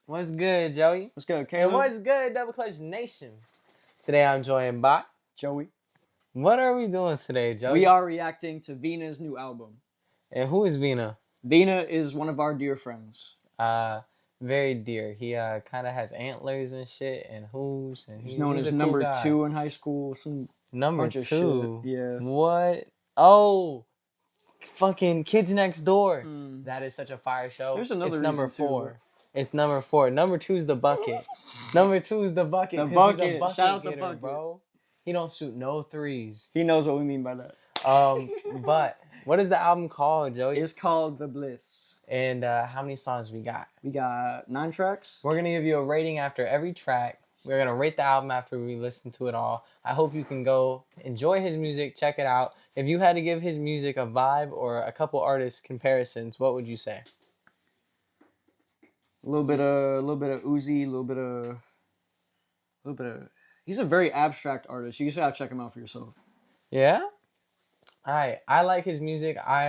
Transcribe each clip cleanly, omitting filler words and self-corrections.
What's good, Joey? What's good, And Caleb? what's good, Double Clutch Nation? Today I'm joined by Joey. What are we doing today, Joey? We are reacting to Vina's new album. And who is Vina? Vina is one of our dear friends. Very dear. He kind of has antlers and shit and hooves, and He's known as a cool number guy. 2 in high school. Number bunch of 2. shit. Yeah. What? Oh, fucking Kids Next Door. Mm. That is such a fire show. There's another It's number reason, 4. Too. It's number 4. Number 2 is the bucket. Number 2 is the bucket. The 'Cause bucket. He's a bucket Shout out the getter, bucket, bro. He don't shoot no threes. He knows what we mean by that. But what is the album called, Joey? It's called VBLISS. And how many songs we got? We got 9 tracks. We're gonna give you a rating after every track. We're gonna rate the album after we listen to it all. I hope you can go enjoy his music, check it out. If you had to give his music a vibe or a couple artist comparisons, what would you say? A little bit of Uzi, a little bit of. He's a very abstract artist. You just gotta check him out for yourself. Yeah. All right. I like his music. I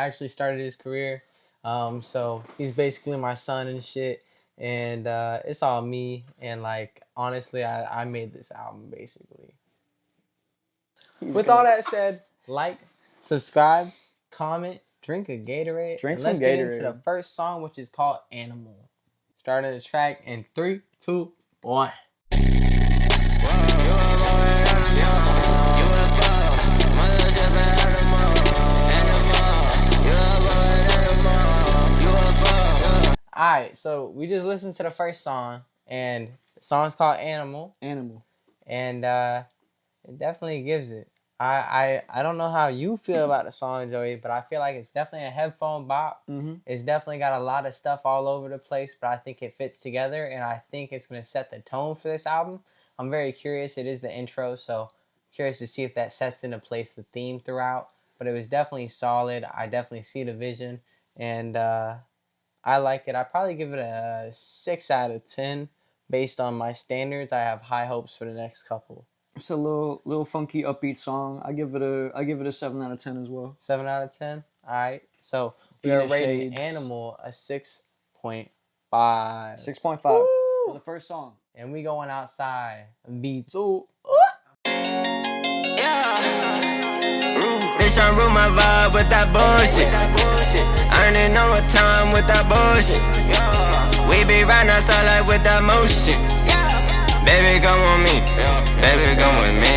actually started his career. So he's basically my son and shit. And it's all me. And like honestly, I made this album basically. With all that said, like, subscribe, comment, drink a Gatorade. Drink and some let's get Gatorade. into the first song, which is called Animal. Starting the track in 3, 2, 1. Alright, so we just listened to the first song, and the song's called Animal. Animal. And it definitely gives it. I don't know how you feel about the song, Joey, but I feel like it's definitely a headphone bop. Mm-hmm. It's definitely got a lot of stuff all over the place, but I think it fits together, and I think it's going to set the tone for this album. I'm very curious. It is the intro, so curious to see if that sets into place the theme throughout. But it was definitely solid. I definitely see the vision, and I like it. I'd probably give it a 6 out of 10. Based on my standards, I have high hopes for the next couple. It's a little funky, upbeat song. I give it a 7 out of 10 as well. 7 out of 10. All right. So we are Vina rating Shades. Animal a 6.5. 6.5 for the first song. And we going outside. VBLISS. Bitch, I rule my vibe with that bullshit. Earning overtime with that bullshit. We be riding outside like with that motion. Baby, come with me. Baby, come with me.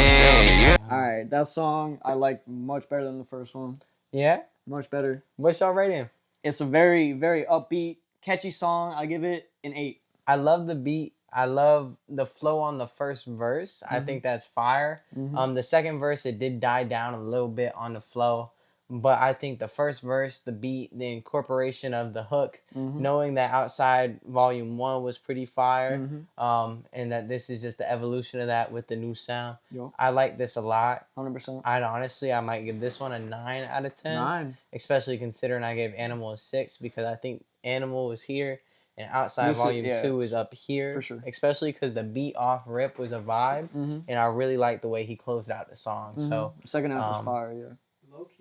Alright, that song I like much better than the first one. Yeah? Much better. What's y'all rating? It's a very, very upbeat, catchy song. I give it an 8. I love the beat. I love the flow on the first verse. I think that's fire. The second verse, it did die down a little bit on the flow. But I think the first verse, the beat, the incorporation of the hook, knowing that Outside Volume 1 was pretty fire, and that this is just the evolution of that with the new sound. Yo. I like this a lot. 100%. I might give this one a 9 out of 10. 9. Especially considering I gave Animal a 6 because I think Animal was here and Outside Volume 2 is up here. For sure. Especially because the beat off rip was a vibe, and I really liked the way he closed out the song. So the second half was fire, yeah.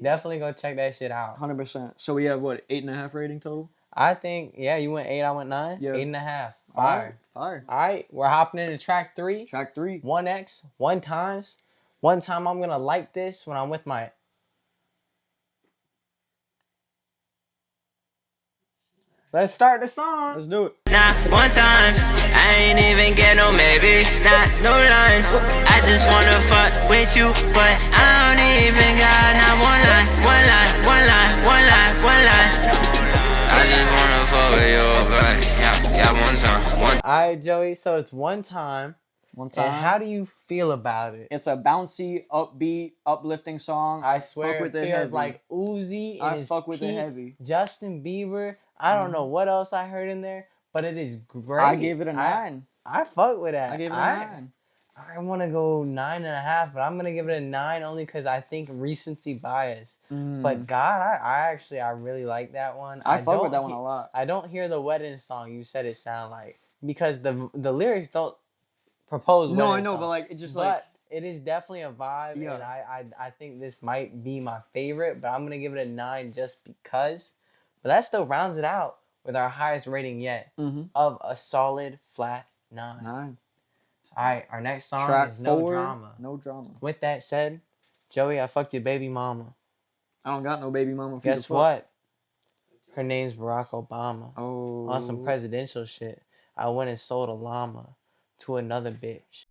Definitely go check that shit out. 100%. So we have what, 8.5 rating total? I think, yeah, you went 8, I went 9. Yeah. 8.5. Fire. Fire. All right, we're hopping into track 3. Track 3. 1X, 1 times. One time I'm gonna like this when I'm with my. Let's start the song. Let's do it. Not one time, I ain't even get no maybe, not no lines. I just wanna fuck with you, but I don't even got not one line. I just wanna fuck with you, but yeah, one time. All right, Joey. So it's 1 time. One time. And how do you feel about it? It's a bouncy, upbeat, uplifting song. I swear fuck with it it feels heavy. like Uzi in I his fuck with it peak. heavy. Justin Bieber. I don't know what else I heard in there, but it is great. I gave it a 9. I fuck with that. I gave it a 9. I want to go 9.5, but I'm gonna give it a 9 only because I think recency bias. But God, I really like that one. I fuck with that one a lot. I don't hear the wedding song you said it sound like because the lyrics don't propose. No, I wedding know, song. but like it just But like it is definitely a vibe, Yeah. and I think this might be my favorite. But I'm gonna give it a 9 just because. But that still rounds it out with our highest rating yet Mm-hmm. of a solid flat 9. 9. All right, our next song Track is No 4. Drama. No drama. With that said, Joey, I fucked your baby mama. I don't got no baby mama. For you Guess to fuck. what? Her name's Barack Obama. Oh. On some presidential shit, I went and sold a llama to another bitch.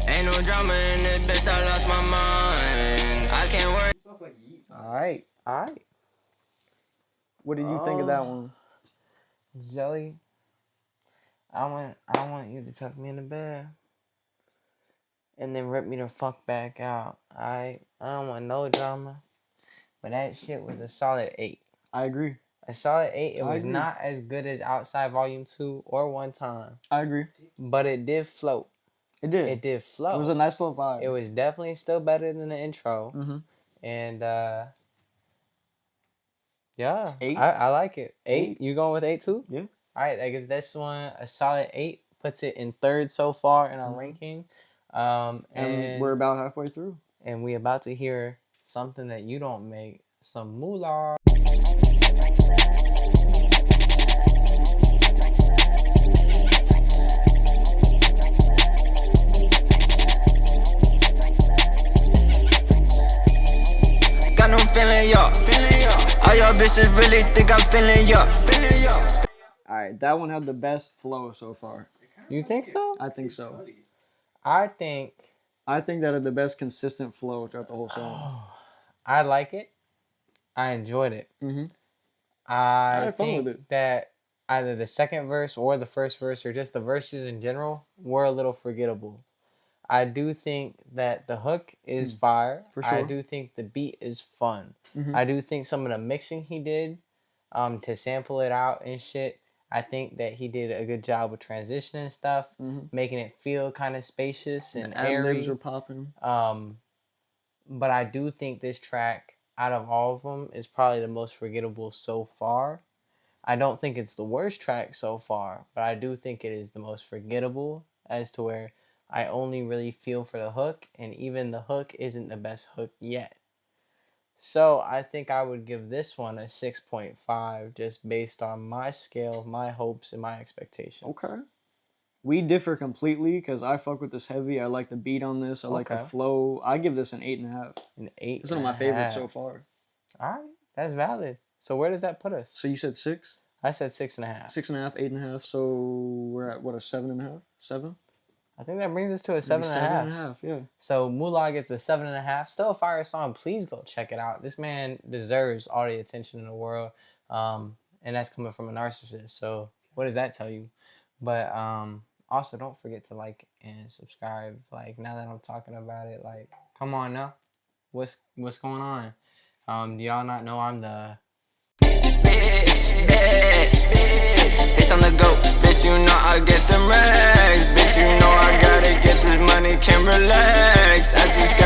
Ain't no drama in this bitch, I lost my mind. I can't worry. All right. What did you think of that one? Joey, I want you to tuck me in the bed and then rip me the fuck back out. I don't want no drama, but that shit was a solid 8. I agree. A solid 8. It I was agree. not as good as Outside Volume 2 or One Time, I agree. but it did float. It did. It did float. It was a nice little vibe. It was definitely still better than the intro. Mm-hmm. And yeah, 8? I like it. 8? 8? You going with 8 too? Yeah. All right, that gives this one a solid 8. Puts it in 3rd so far in our Mhm. ranking. And we're about halfway through. And we about to hear something that you don't make, some moolah. Got no feeling, y'all. All y'all bitches really think I'm feeling, y'all. All right, that one had the best flow so far. You think so? I think so. I think that had the best consistent flow throughout the whole song. I like it. I enjoyed it. Mm-hmm. I had fun think with it. that either the second verse or the first verse or just the verses in general were a little forgettable. I do think that the hook is fire. For I sure. do think the beat is fun. Mm-hmm. I do think some of the mixing he did to sample it out and shit, I think that he did a good job with transitioning stuff, Mm-hmm. making it feel kind of spacious and The ad-libs airy. were popping. But I do think this track, out of all of them, is probably the most forgettable so far. I don't think it's the worst track so far, but I do think it is the most forgettable, as to where I only really feel for the hook, and even the hook isn't the best hook yet. So I think I would give this one a 6.5, just based on my scale, my hopes, and my expectations. Okay. We differ completely because I fuck with this heavy. I like the beat on this. I like the Okay. flow. I give this an 8.5. An 8. It's one of my favorites so far. All right, that's valid. So where does that put us? So you said 6? I said 6.5. 6.5, 8.5. So we're at what, a 7.5? 7? I think that brings us to a 7.5. 7.5, yeah. So Moolah gets a 7.5. Still a fire song. Please go check it out. This man deserves all the attention in the world. And that's coming from a narcissist. So what does that tell you? But also don't forget to like and subscribe. Like, now that I'm talking about it, like, come on now. What's going on? Do y'all not know I'm the Bitch, I'm the GOAT. Bitch, you know I get them racks. Bitch, you know I gotta get this money, can't relax. I just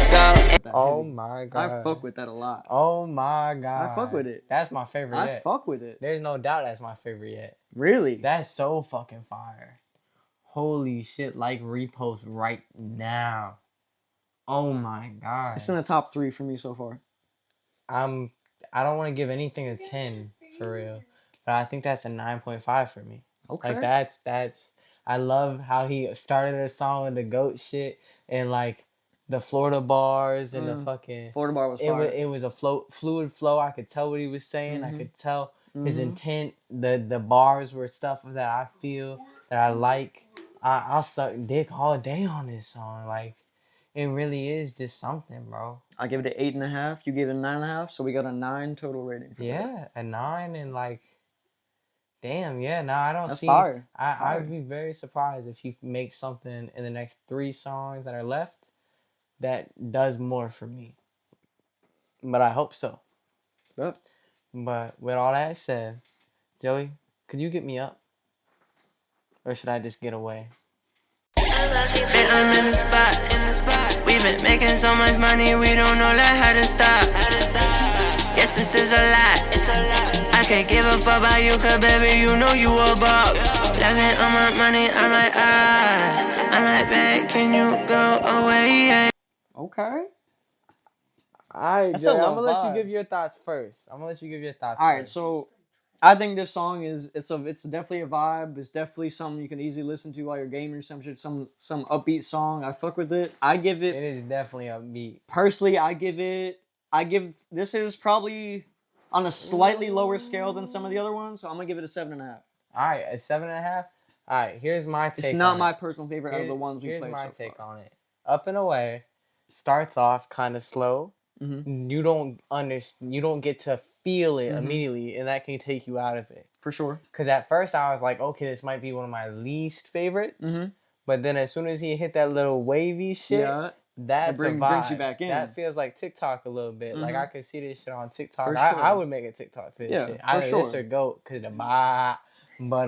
gotta go. Oh my god. I fuck with that a lot. Oh my god. I fuck with it. That's my favorite I yet. fuck with it. There's no doubt that's my favorite yet. Really? That's so fucking fire. Holy shit, like repost right now. Oh my god. It's in the top 3 for me so far. I don't want to give anything a 10 for real, but I think that's a 9.5 for me. Okay. Like that's I love how he started a song with the goat shit and like the Florida bars and the fucking Florida bar was fire. it was a fluid flow. I could tell what he was saying. I could tell his intent. The bars were stuff that I feel that I like. I'll suck dick all day on this song. Like, it really is just something, bro. I give it an 8.5. You gave it a 9.5. So we got a 9 total rating. For Yeah, a 9 and like, damn, yeah. No, I don't That's see. fire. I'd be very surprised if you make something in the next 3 songs that are left that does more for me. But I hope so. Yep. But with all that said, Joey, could you get me up? Or should I just get away? Man, I'm in the spot. We've been making so much money, we don't know like how to stop. Yes, this is a lot. I can't give a fuck about you, cause baby, you know you a bop. Looking on my money, I'm like, I'm like, babe, can you go away? Okay. Alright, That's Jay, a I'm little gonna let you vibe. give your thoughts first. I'm gonna let you give your thoughts All right, first. so I think this song is it's definitely a vibe. It's definitely something you can easily listen to while you're gaming or some shit. Some upbeat song. I fuck with it. I give It it is definitely upbeat. personally. This is probably on a slightly lower scale than some of the other ones, so I'm gonna give it a 7.5. Alright, a 7.5. Alright, here's my take. It's not on my it. personal favorite out of the ones we Here's played my so take far. on it. Up and Away starts off kind of slow. Mm-hmm. You don't understand. You don't get to feel it Mhm. immediately, and that can take you out of it. For sure. Because at first I was like, okay, this might be one of my least favorites. Mm-hmm. But then as soon as he hit that little wavy shit, Yeah. that's a vibe. brings you back in. That feels like TikTok a little bit. Like I Mhm. could see this shit on TikTok. For I sure. would make a TikTok to this Yeah, shit. for Either this sure. or GOAT, cause the bah. But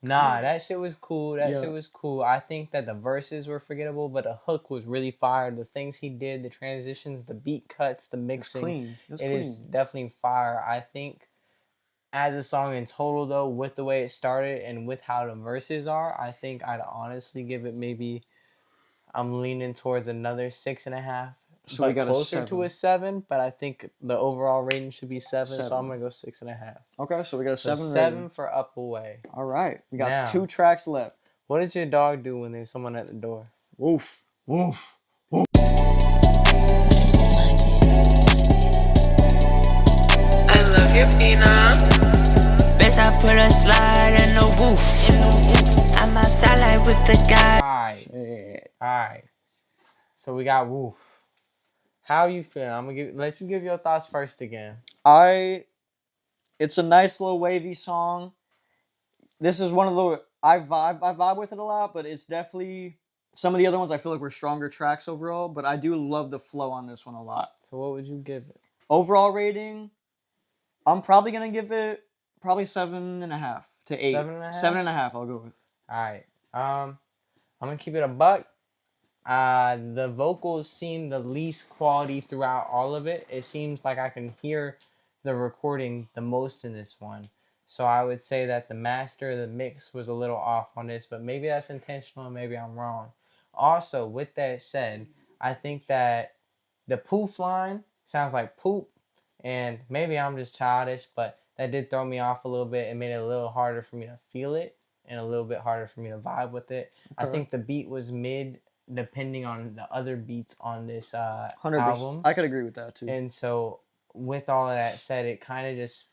nah, that shit was cool. That Yeah. shit was cool. I think that the verses were forgettable, but the hook was really fire. The things he did, the transitions, the beat cuts, the It's mixing. clean. It's It clean. is definitely fire. I think as a song in total though, with the way it started and with how the verses are, I think I'd honestly give it maybe I'm leaning towards another 6.5. So we But got a closer to 7. a 7, but I think the overall rating should be 7, so 7. I'm gonna go 6.5. Okay, so we got a So 7 7 rating. for Up Away. All right, we got Now. 2 tracks left. What does your dog do when there's someone at the door? Woof, woof. I love you, Vina. Bitch, I put a slide in the woof. I'm outside like with the guy. Alright. So we got Woof. How you feeling? I'm gonna let you give your thoughts first again. It's a nice little wavy song. This is one of the I vibe with it a lot, but it's definitely some of the other ones I feel like were stronger tracks overall, but I do love the flow on this one a lot. So what would you give it? Overall rating, I'm probably gonna give it probably 7.5 to 8. 7.5? 7.5, I'll go with. Alright. I'm gonna keep it a buck. The vocals seem the least quality throughout all of it. It seems like I can hear the recording the most in this one. So I would say that the master, the mix was a little off on this, but maybe that's intentional and maybe I'm wrong. Also, with that said, I think that the poof line sounds like poop, and maybe I'm just childish, but that did throw me off a little bit. It made it a little harder for me to feel it and a little bit harder for me to vibe with it. Okay. I think the beat was mid depending on the other beats on this 100%. album. I could agree with that too. And so with all of that said, it kind of just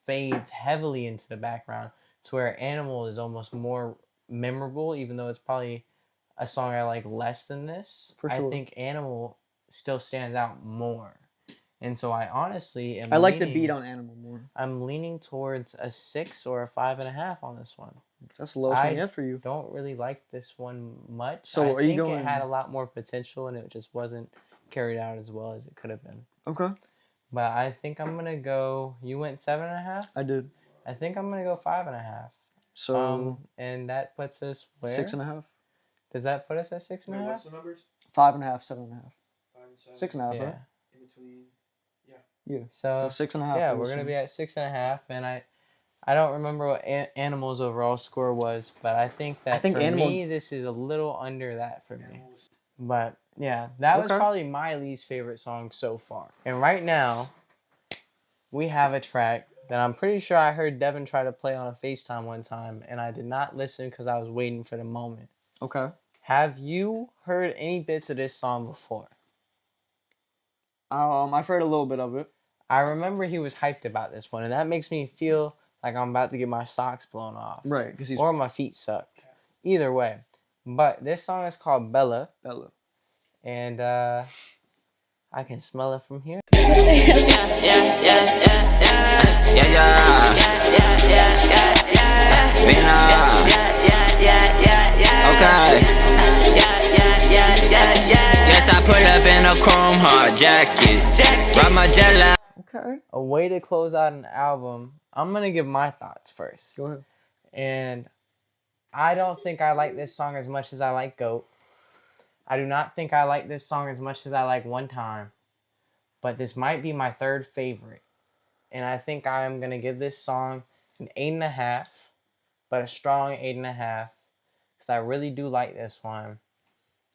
fades heavily into the background to where Animal is almost more memorable, even though it's probably a song I like less than this. For sure. I think Animal still stands out more. And so I honestly am I like the beat on Animal more. I'm leaning towards a 6 or a 5.5 on this one. That's the lowest one yet for you. Don't really like this one much. So I are you think going? It had a lot more potential and it just wasn't carried out as well as it could have been. Okay. But I think I'm gonna go. You went 7.5. I did. I think I'm gonna go 5.5. So and that puts us where? 6.5. Does that put us at 6.5? Wait, what's the numbers? 5.5, 7.5. 5 and 7. 6.5, Yeah. right? In between. Yeah. So 6.5. yeah, for we're this gonna one. be at 6.5, and I don't remember what Animal's overall score was, but I think that for me this is a little under that for me. But yeah, that was probably my least favorite song so far. And right now, we have a track that I'm pretty sure I heard Devin try to play on a FaceTime one time, and I did not listen because I was waiting for the moment. Okay. Have you heard any bits of this song before? I've heard a little bit of it. I remember he was hyped about this one, and that makes me feel like I'm about to get my socks blown off. Right, because he's Or my feet suck. Either way. But this song is called Bella. Bella. And I can smell it from here. Okay. Yes, I pull up in a chrome hard jacket. Ride my jelly. Okay. A way to close out an album. I'm going to give my thoughts first. Go ahead. And I don't think I like this song as much as I like GOAT. I do not think I like this song as much as I like One Time. But this might be my third favorite. and I think I'm gonna give this song an 8.5, but a strong 8.5, because I really do like this one.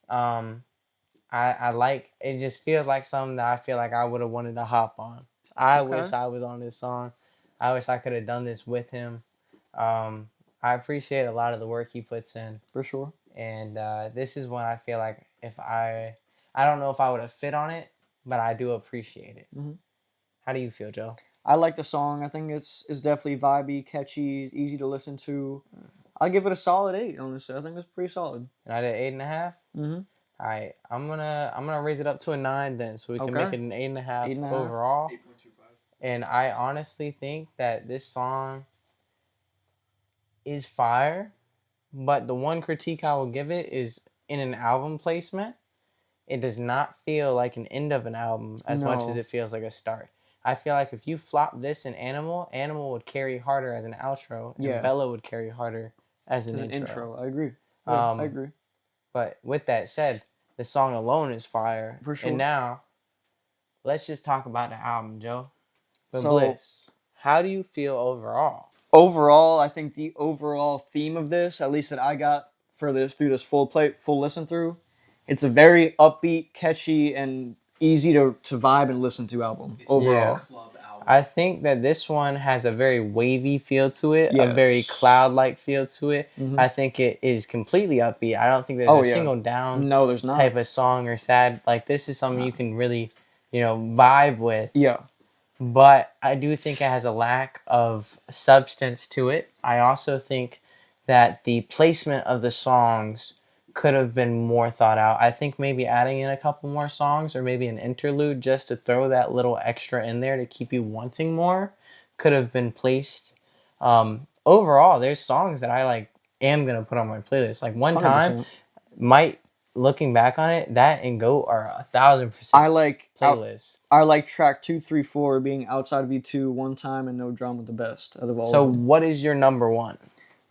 Um, I like it. Just feels like something that I feel like I would have wanted to hop on. I Okay. wish I was on this song. I wish I could have done this with him. I appreciate a lot of the work he puts in, For sure. and this is one I feel like if I don't know if I would have fit on it, but I do appreciate it. Mhm. How do you feel, Joe? I like the song. I think it's definitely vibey, catchy, easy to listen to. I'll give it a solid 8. Honestly, I think it's pretty solid. And I did 8.5. Mm-hmm. All right, I'm gonna raise it up to a 9 then, so we can make Okay. it an 8.5 8.5. overall. 8.25. And I honestly think that this song is fire, but the one critique I will give it is in an album placement. It does not feel like an end of an album as much as No. it feels like a start. I feel like if you flop this in Animal would carry harder as an outro, and Yeah. Bella would carry harder as an As an intro. I agree. Yeah, I Um, agree. But with that said, the song alone is fire. For sure. And now, let's just talk about the album, Joe. So- VBLISS, how do you feel overall? Overall, I think the overall theme of this, at least that I got for this through this full listen through, it's a very upbeat, catchy, and easy to vibe and listen to album. It's Overall. a club album. I think that this one has a very wavy feel to it, a very Yes. cloud-like feel to it. Mhm. I think it is completely upbeat. I don't think there's Oh, a yeah. single down No, there's not. type of song or sad. Like, this is something No. you can really, vibe with. Yeah. But I do think it has a lack of substance to it. I also think that the placement of the songs could have been more thought out. I think maybe adding in a couple more songs or maybe an interlude just to throw that little extra in there to keep you wanting more could have been placed. Overall, there's songs that I am gonna put on my playlist. Like one time, 100%. looking back on it, that and Goat are 1,000% I like playlist. I like track 2, 3, 4 being outside V2 one time and no drama the best out of all. So of them. what is your number one?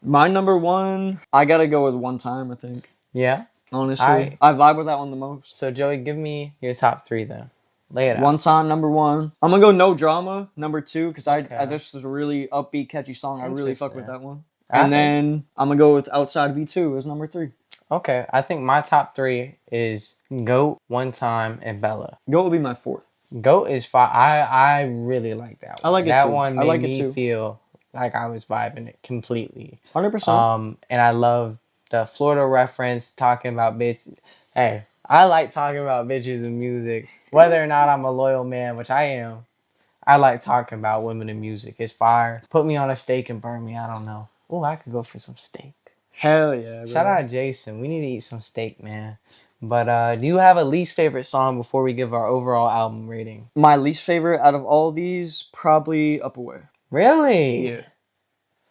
My number one, I gotta go with One Time. I think Yeah. honestly, I- I vibe with that one the most. So Joey, give me your top 3 then. Lay it out. One Time, number one. I'm gonna go No Drama, number two, because Okay. this is a really upbeat, catchy song. I really fuck with Interesting. that one. I And think- then I'm gonna go with Outside V2 as number 3. Okay, I think my top 3 is Goat, One Time, and Bella. Goat will be my 4th. Goat is fine. I really like that one. I like it that too. one I made like it me too. feel like I was vibing it completely. 100%. And I love the Florida reference talking about bitch. Hey, I like talking about bitches in music, whether or not I'm a loyal man, which I am. I like talking about women in music. It's fire. Put me on a steak and burn me. I don't know. Oh, I could go for some steak. Hell yeah. Shout bro. out Jason. We need to eat some steak, man. But do you have a least favorite song before we give our overall album rating? My least favorite out of all these, probably Up Away. Really? Yeah.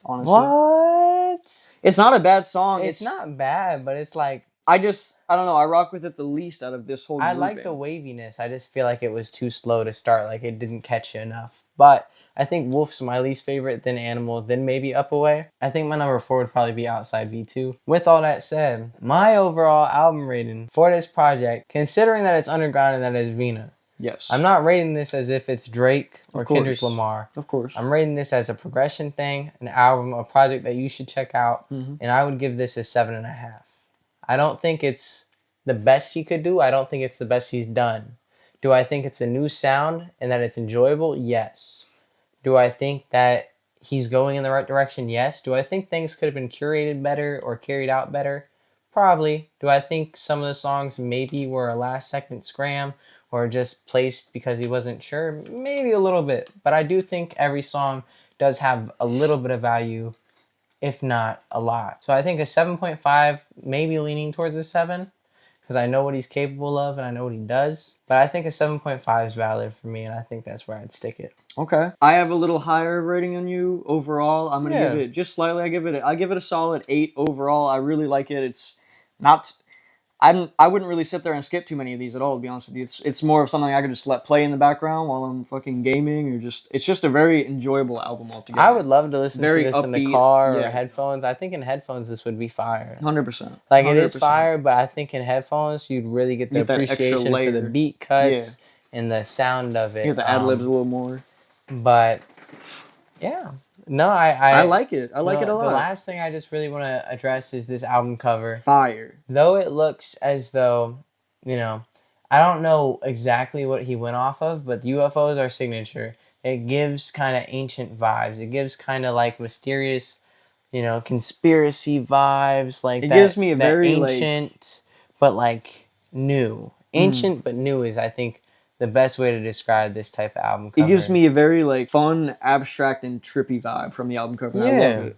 Honestly. What? It's not a bad song. It's not bad, but it's like I don't know. I rock with it the least out of this whole I grouping. like the waviness. I just feel like it was too slow to start. Like it didn't catch you enough. But I think Wolf's my least favorite, then Animal, then maybe Up Away. I think my number 4 would probably be Outside V2. With all that said, my overall album rating for this project, considering that it's underground and that it's Vina, Yes. I'm not rating this as if it's Drake or Of course. Kendrick Lamar. Of course. I'm rating this as a progression thing, an album, a project that you should check out, Mhm. and I would give this a 7.5. I don't think it's the best he could do. I don't think it's the best he's done. Do I think it's a new sound and that it's enjoyable? Yes. Do I think that he's going in the right direction? Yes. Do I think things could have been curated better or carried out better? Probably. Do I think some of the songs maybe were a last second scram or just placed because he wasn't sure? Maybe a little bit. But I do think every song does have a little bit of value, if not a lot. So I think a 7.5, maybe leaning towards a 7, because I know what he's capable of and I know what he does. But I think a 7.5 is valid for me, and I think that's where I'd stick it. Okay. I have a little higher rating than you overall. I'm gonna give Yeah. it just slightly. I give it a solid 8 overall. I really like it. It's not. I wouldn't really sit there and skip too many of these at all, to be honest with you. It's more of something I could just let play in the background while I'm fucking gaming, or it's just a very enjoyable album altogether. I would love to listen Very to this in the upbeat, car or yeah. headphones. I think in headphones this would be fire. 100%. Like it is 100%. fire, but I think in headphones you'd really get the Get that extra appreciation for the layer. beat cuts and the sound of it. Hear the ad libs a little more. But yeah, no, I like it. I like it a The lot. last thing I just really want to address is this album cover. Fire. Though it looks as though, you know, I don't know exactly what he went off of, but the UFOs are signature. It gives kind of ancient vibes. It gives kind of like mysterious, conspiracy vibes. Like It that, gives me a that very ancient, but like new. Ancient but new is, I think, the best way to describe this type of album cover. It gives me a very like fun, abstract, and trippy vibe from the album cover. And I love it.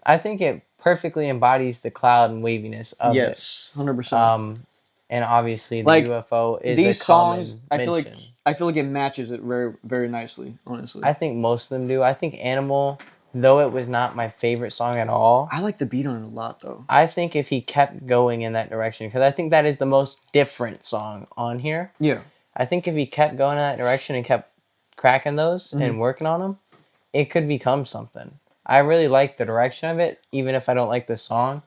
I think it perfectly embodies the cloud and waviness of it. Yes, 100%. And obviously the Like, UFO is these a common songs, mention. I feel like it matches it very, very nicely. Honestly, I think most of them do. I think Animal, though it was not my favorite song at all, I like the beat on it a lot though. I think if he kept going in that direction, because I think that is the most different song on here. Yeah. I think if he kept going in that direction and kept cracking those and working on them, it could become something. I really like the direction of it, even if I don't like the song.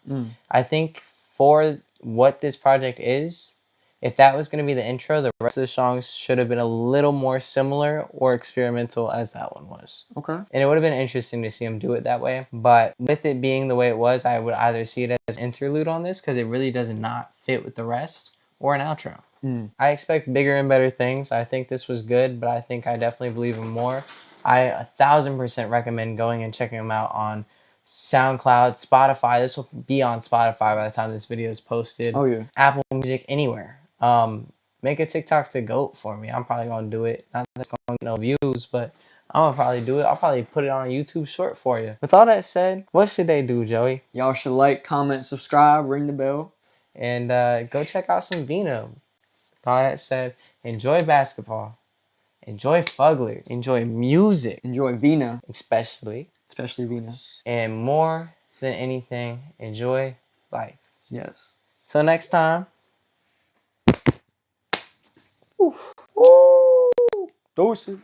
I think for what this project is, if that was going to be the intro, the rest of the songs should have been a little more similar or experimental as that one was. Okay. And it would have been interesting to see him do it that way. But with it being the way it was, I would either see it as an interlude on this, because it really does not fit with the rest, or an outro. I expect bigger and better things. I think this was good, but I think I definitely believe in more. I 1000% recommend going and checking them out on SoundCloud, Spotify. This will be on Spotify by the time this video is posted. Oh yeah. Apple Music, anywhere. Make a TikTok to GOAT for me. I'm probably gonna do it. Not that it's gonna get no views, but I'm gonna probably do it. I'll probably put it on a YouTube short for you. With all that said, what should they do, Joey? Y'all should like, comment, subscribe, ring the bell, and go check out some Vina. With all that said, enjoy basketball. Enjoy Fugler. Enjoy music. enjoy Vina, Especially. Vina. And more than anything, enjoy life. Yes. So next time. Woo! Doses.